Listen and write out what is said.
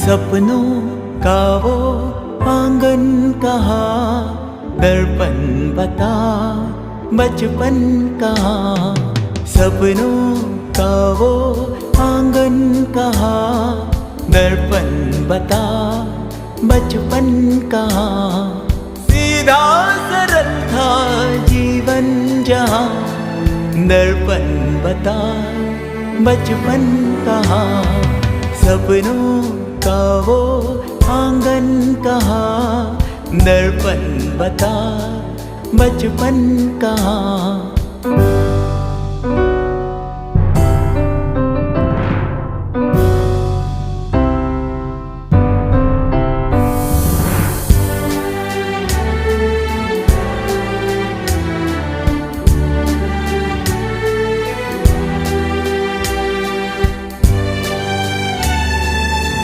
सपनों का वो आंगन कहाँ, दर्पण बता बचपन कहाँ। सपनों का वो आंगन कहाँ, दर्पण बता बचपन कहाँ। सीधा सरल था जीवन जहाँ, दर्पण बता बचपन कहाँ। सपनों का वो आंगन कहाँ, दर्पण बता बचपन कहाँ।